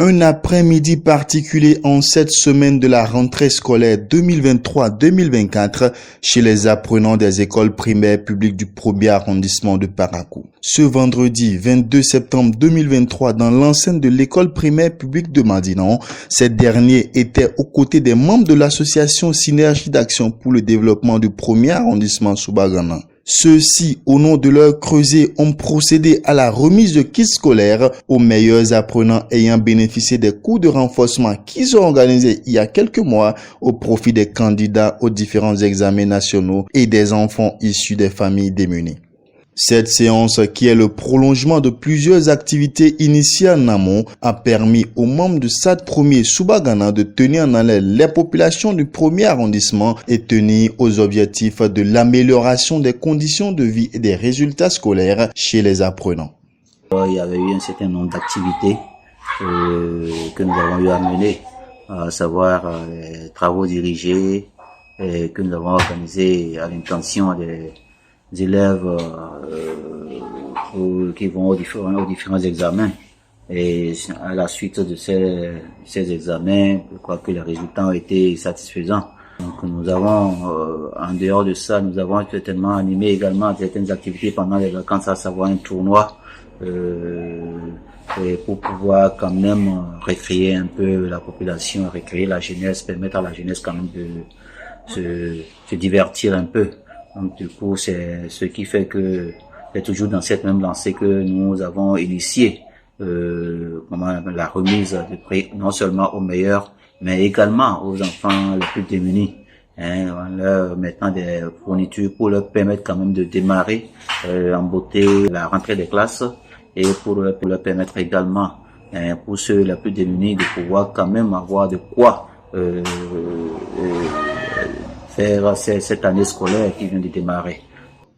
Un après-midi particulier en cette semaine de la rentrée scolaire 2023-2024 chez les apprenants des écoles primaires publiques du 1er arrondissement de Parakou. Ce vendredi 22 septembre 2023 dans l'enceinte de l'école primaire publique de Madinan, ces derniers étaient aux côtés des membres de l'association Synergie d'action pour le développement du 1er arrondissement Soubagana. Ceux-ci, au nom de leur creuset, ont procédé à la remise de kits scolaires aux meilleurs apprenants ayant bénéficié des cours de renforcement qu'ils ont organisés il y a quelques mois au profit des candidats aux différents examens nationaux et des enfants issus des familles démunies. Cette séance, qui est le prolongement de plusieurs activités initiées en amont, a permis aux membres du SAD 1er Soubagana de tenir en haleine les populations du 1er arrondissement et tenir aux objectifs de l'amélioration des conditions de vie et des résultats scolaires chez les apprenants. Il y avait eu un certain nombre d'activités que nous avons eu à mener, à savoir les travaux dirigés que nous avons organisés à l'intention des élèves qui vont aux différents examens. Et à la suite de ces examens, je crois que les résultats ont été satisfaisants. Donc nous avons, en dehors de ça, nous avons certainement animé également certaines activités pendant les vacances, à savoir un tournoi, et pour pouvoir quand même récréer un peu la population, récréer la jeunesse, permettre à la jeunesse quand même de se divertir un peu. Donc du coup, c'est ce qui fait que c'est toujours dans cette même lancée que nous avons initié la remise de prix non seulement aux meilleurs, mais également aux enfants les plus démunis. On leur mettant des fournitures pour leur permettre quand même de démarrer en beauté la rentrée des classes et pour leur permettre également pour ceux les plus démunis de pouvoir quand même avoir de quoi faire cette année scolaire qui vient de démarrer.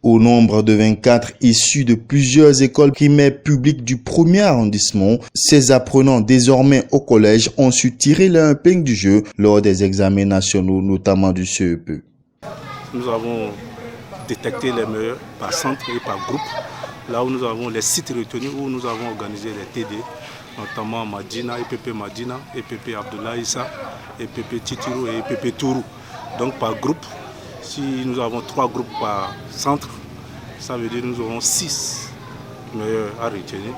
Au nombre de 24 issus de plusieurs écoles primaires publiques du 1er arrondissement, ces apprenants désormais au collège ont su tirer leur épingle du jeu lors des examens nationaux, notamment du CEP. Nous avons détecté les meilleurs par centre et par groupe, là où nous avons les sites retenus, où nous avons organisé les TD, notamment Madina, EPP Madina, EPP Abdoulaye Issa, EPP Titiro et EPP Tourou. Donc par groupe, si nous avons 3 groupes par centre, ça veut dire que nous aurons 6 meilleurs à retenir.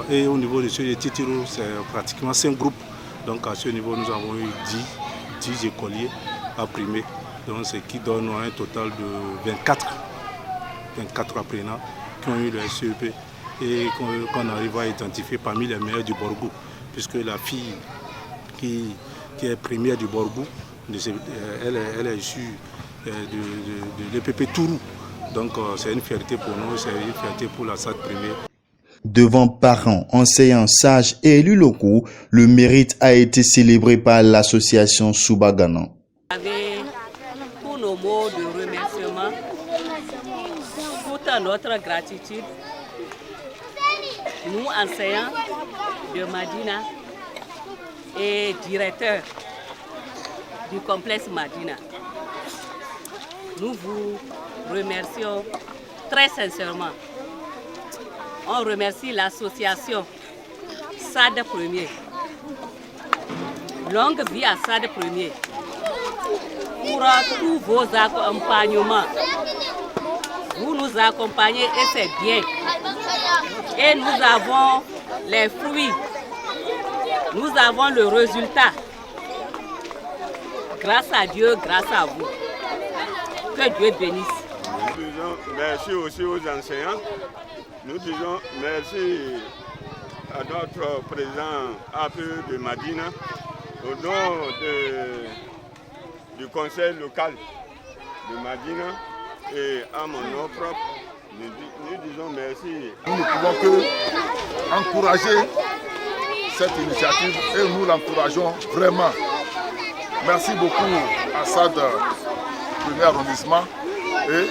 Et au niveau de ceux de Titiro, c'est pratiquement 5 groupes. Donc à ce niveau, nous avons eu 10 écoliers à primer. Donc ce qui donne un total de 24 apprenants qui ont eu le CEP et qu'on arrive à identifier parmi les meilleurs du Borgou. Puisque la fille qui est première du Borgou, elle est issue de l'EPP Tourou. Donc c'est une fierté pour nous, c'est une fierté pour la SAD première. Devant parents, enseignants, sages et élus locaux, le mérite a été célébré par l'association Soubagana. Pour nos mots de remerciement, toute notre gratitude, nous enseignants de Madina et directeurs du complexe Madina. Nous vous remercions très sincèrement. On remercie l'association SAD 1er. Longue vie à SAD 1er pour tous vos accompagnements. Vous nous accompagnez et c'est bien. Et nous avons les fruits. Nous avon le résultat. Grâce à Dieu, grâce à vous. Que Dieu bénisse. Nous disons merci aussi aux enseignants. Nous disons merci à notre président APE de Madina, au nom du conseil local de Madina et à mon nom propre. Nous disons merci. Nous ne pouvons que encourager cette initiative et nous l'encourageons vraiment. Merci beaucoup à SAD 1er arrondissement et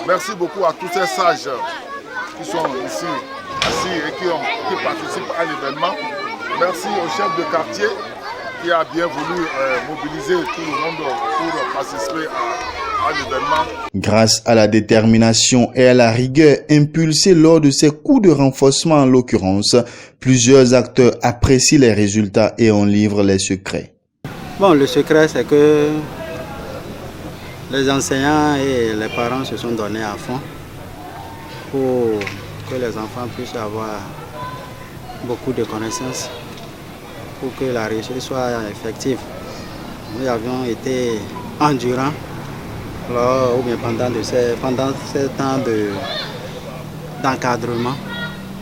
merci beaucoup à tous ces sages qui sont ici assis et qui participent à l'événement. Merci au chef de quartier qui a bien voulu mobiliser tout le monde pour participer à l'événement. Grâce à la détermination et à la rigueur impulsée lors de ces coups de renforcement en l'occurrence, plusieurs acteurs apprécient les résultats et en livrent les secrets. Bon, le secret, c'est que les enseignants et les parents se sont donnés à fond pour que les enfants puissent avoir beaucoup de connaissances, pour que la réussite soit effective. Nous avions été endurants ou bien pendant ce temps d'encadrement,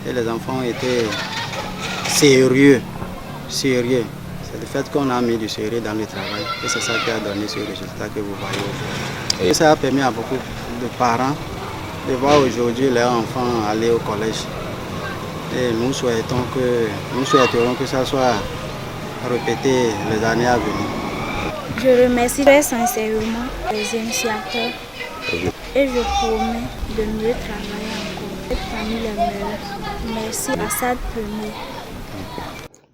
et les enfants étaient sérieux. C'est le fait qu'on a mis du sérieux dans le travail et c'est ça qui a donné ce résultat que vous voyez aujourd'hui. Et ça a permis à beaucoup de parents de voir aujourd'hui leurs enfants aller au collège. Et nous souhaiterons que ça soit répété les années à venir. Je remercie très sincèrement les initiateurs et je promets de mieux travailler encore. Être parmi les meilleurs. Merci à Assad Premier.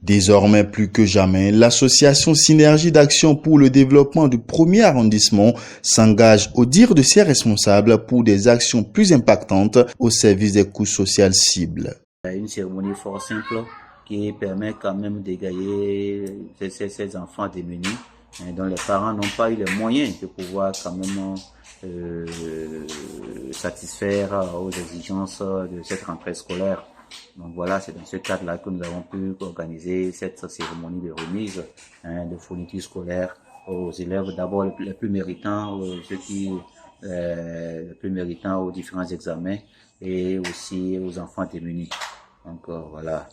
Désormais plus que jamais, l'association Synergie d'Action pour le développement du premier arrondissement s'engage au dire de ses responsables pour des actions plus impactantes au service des couches sociales cibles. Une cérémonie fort simple qui permet quand même d'égayer ces enfants démunis dont les parents n'ont pas eu les moyens de pouvoir quand même satisfaire aux exigences de cette rentrée scolaire. Donc voilà, c'est dans ce cadre-là que nous avons pu organiser cette cérémonie de remise de fournitures scolaires aux élèves, d'abord les plus méritants, les plus méritants aux différents examens et aussi aux enfants démunis. Donc voilà,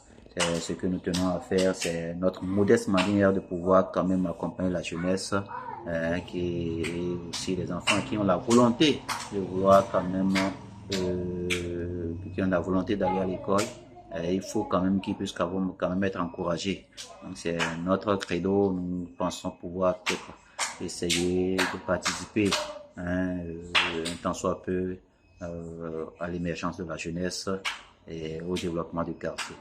ce que nous tenons à faire, c'est notre modeste manière de pouvoir quand même accompagner la jeunesse, et aussi les enfants qui ont la volonté de vouloir quand même qui ont la volonté d'aller à l'école, il faut quand même qu'ils puissent quand même être encouragés. Donc c'est notre credo, nous pensons pouvoir peut-être essayer de participer un tant soit peu à l'émergence de la jeunesse et au développement du quartier.